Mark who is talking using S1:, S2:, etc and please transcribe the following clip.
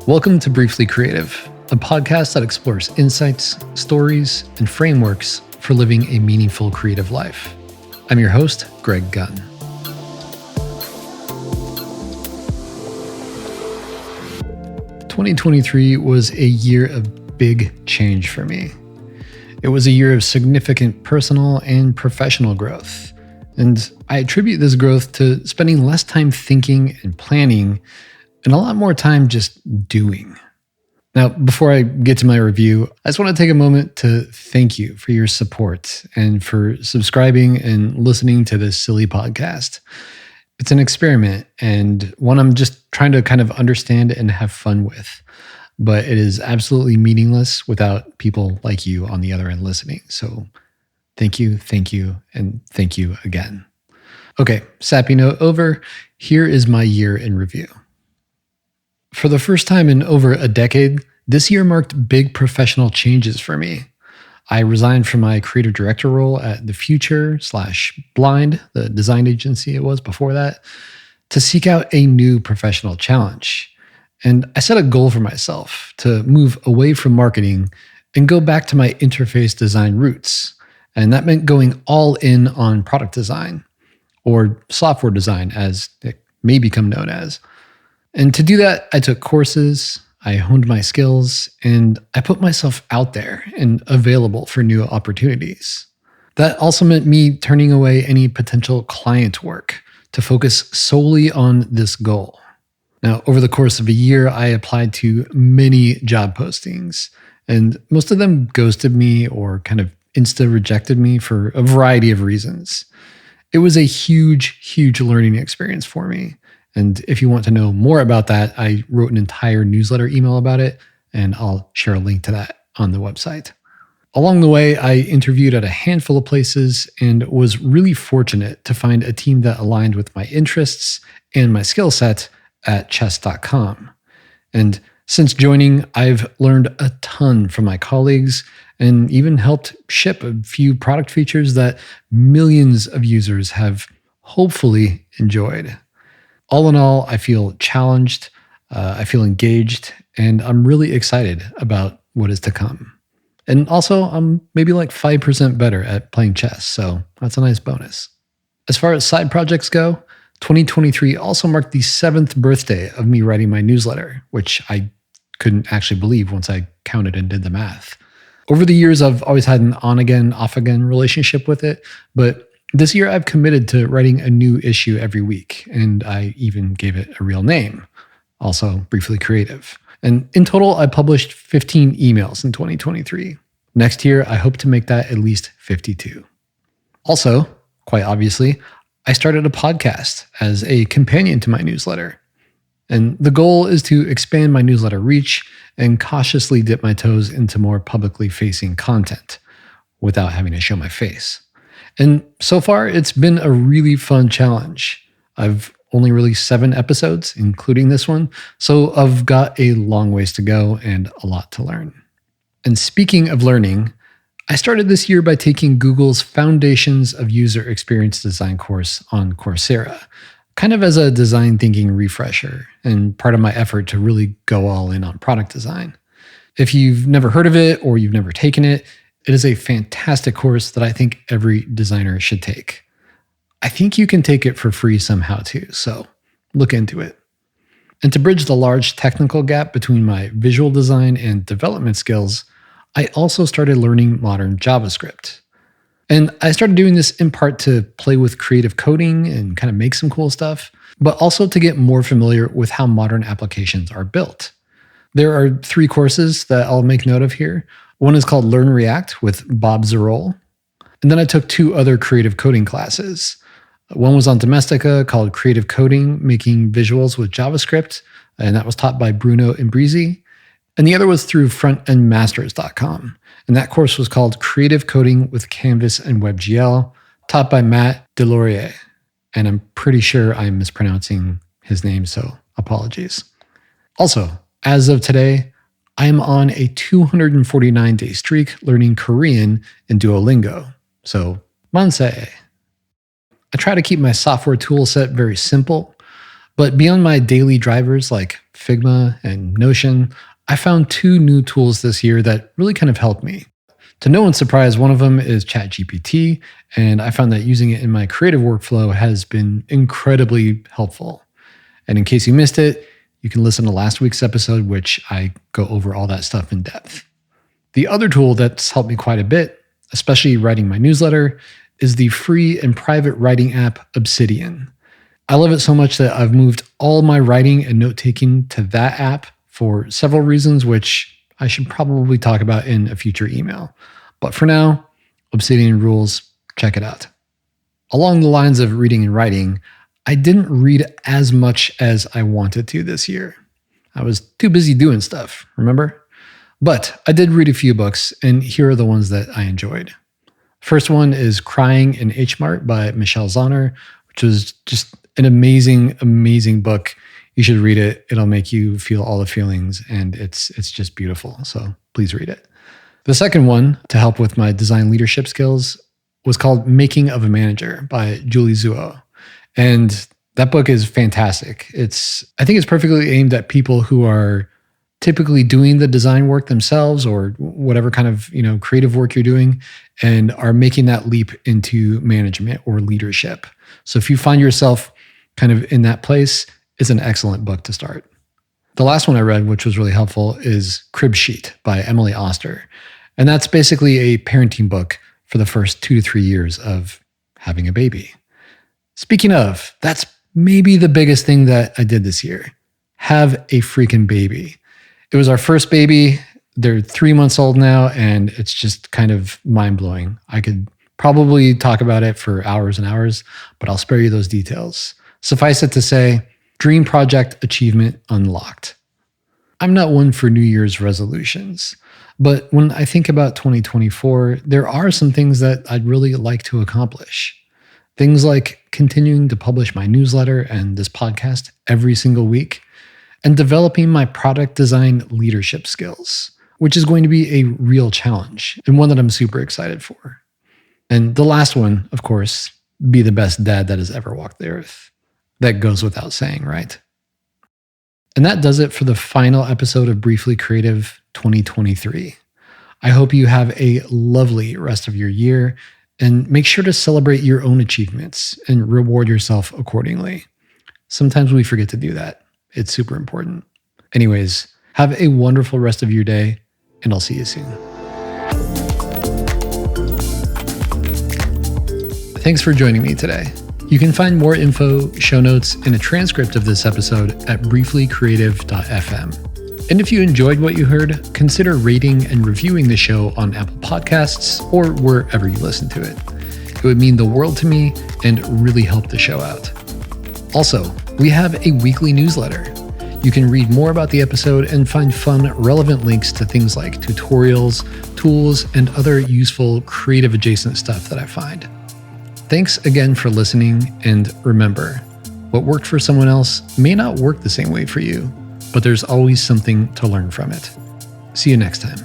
S1: Welcome to Briefly Creative, a podcast that explores insights, stories, and frameworks for living a meaningful creative life. I'm your host, Greg Gunn. "2023 was a year of big change for me. It was a year of significant personal and professional growth. And I attribute this growth to spending less time thinking and planning and a lot more time just doing. Now, before I get to my review, I just want to take a moment to thank you for your support and for subscribing and listening to this silly podcast. It's an experiment and one I'm just trying to kind of understand and have fun with. But it is absolutely meaningless without people like you on the other end listening. So thank you, and thank you again. Okay, sappy note over. Here is my year in review. For the first time in over a decade, this year marked big professional changes for me. I resigned from my creative director role at The Future/Blind, the design agency it was before that, to seek out a new professional challenge. And I set a goal for myself to move away from marketing and go back to my interface design roots. And that meant going all in on product design, or software design as it may become known as. And to do that, I took courses, I honed my skills, and I put myself out there and available for new opportunities. That also meant me turning away any potential client work to focus solely on this goal. Now, over the course of a year, I applied to many job postings, and most of them ghosted me or kind of insta-rejected me for a variety of reasons. It was a huge learning experience for me. And if you want to know more about that, I wrote an entire newsletter email about it, and I'll share a link to that on the website. Along the way, I interviewed at a handful of places and was really fortunate to find a team that aligned with my interests and my skill set at chess.com. And since joining, I've learned a ton from my colleagues and even helped ship a few product features that millions of users have hopefully enjoyed. All in all, I feel challenged, I feel engaged, and I'm really excited about what is to come. And also, I'm maybe like 5% better at playing chess, so that's a nice bonus. As far as side projects go, 2023 also marked the 7th birthday of me writing my newsletter, which I couldn't actually believe once I counted and did the math. Over the years, I've always had an on-again, off-again relationship with it, but this year, I've committed to writing a new issue every week, and I even gave it a real name, also Briefly Creative. And in total, I published 15 emails in 2023. Next year, I hope to make that at least 52. Also, quite obviously, I started a podcast as a companion to my newsletter. And the goal is to expand my newsletter reach and cautiously dip my toes into more publicly facing content without having to show my face. And so far, it's been a really fun challenge. I've only released 7 episodes, including this one, so I've got a long ways to go and a lot to learn. And speaking of learning, I started this year by taking Google's Foundations of User Experience Design course on Coursera, kind of as a design thinking refresher and part of my effort to really go all in on product design. If you've never heard of it or you've never taken it, it is a fantastic course that I think every designer should take. I think you can take it for free somehow too, so look into it. And to bridge the large technical gap between my visual design and development skills, I also started learning modern JavaScript. And I started doing this in part to play with creative coding and kind of make some cool stuff, but also to get more familiar with how modern applications are built. There are 3 courses that I'll make note of here. One is called Learn React with Bob Zarol. And then I took 2 other creative coding classes. One was on Domestika called Creative Coding, Making Visuals with JavaScript, and that was taught by Bruno Imbrizi. And the other was through frontendmasters.com. And that course was called Creative Coding with Canvas and WebGL, taught by Matt Delorier. And I'm pretty sure I'm mispronouncing his name, so apologies. Also, as of today, I am on a 249-day streak learning Korean in Duolingo. So, mansae. I try to keep my software tool set very simple, but beyond my daily drivers like Figma and Notion, I found 2 new tools this year that really kind of helped me. To no one's surprise, one of them is ChatGPT, and I found that using it in my creative workflow has been incredibly helpful. And in case you missed it, you can listen to last week's episode, which I go over all that stuff in depth. The other tool that's helped me quite a bit, especially writing my newsletter, is the free and private writing app Obsidian. I love it so much that I've moved all my writing and note-taking to that app for several reasons, which I should probably talk about in a future email. But for now, Obsidian rules. Check it out. Along the lines of reading and writing, I didn't read as much as I wanted to this year. I was too busy doing stuff, remember? But I did read a few books, and here are the ones that I enjoyed. First one is Crying in H Mart by Michelle Zauner, which was just an amazing, amazing book. You should read it. It'll make you feel all the feelings, and it's just beautiful. So please read it. The second one, to help with my design leadership skills, was called Making of a Manager by Julie Zuo. And that book is fantastic. I think it's perfectly aimed at people who are typically doing the design work themselves or whatever kind of, creative work you're doing and are making that leap into management or leadership. So if you find yourself kind of in that place, it's an excellent book to start. The last one I read, which was really helpful, is Crib Sheet by Emily Oster. And that's basically a parenting book for the first 2 to 3 years of having a baby. Speaking of, that's maybe the biggest thing that I did this year. Have a freaking baby. It was our first baby. They're 3 months old now, and it's just kind of mind-blowing. I could probably talk about it for hours and hours, but I'll spare you those details. Suffice it to say, dream project achievement unlocked. I'm not one for New Year's resolutions, but when I think about 2024, there are some things that I'd really like to accomplish. Things like continuing to publish my newsletter and this podcast every single week, and developing my product design leadership skills, which is going to be a real challenge and one that I'm super excited for. And the last one, of course, be the best dad that has ever walked the earth. That goes without saying, right? And that does it for the final episode of Briefly Creative 2023. I hope you have a lovely rest of your year and make sure to celebrate your own achievements and reward yourself accordingly. Sometimes we forget to do that. It's super important. Anyways, have a wonderful rest of your day, and I'll see you soon. Thanks for joining me today. You can find more info, show notes, and a transcript of this episode at brieflycreative.fm. And if you enjoyed what you heard, consider rating and reviewing the show on Apple Podcasts or wherever you listen to it. It would mean the world to me and really help the show out. Also, we have a weekly newsletter. You can read more about the episode and find fun, relevant links to things like tutorials, tools, and other useful creative adjacent stuff that I find. Thanks again for listening, and remember, what worked for someone else may not work the same way for you, but there's always something to learn from it. See you next time.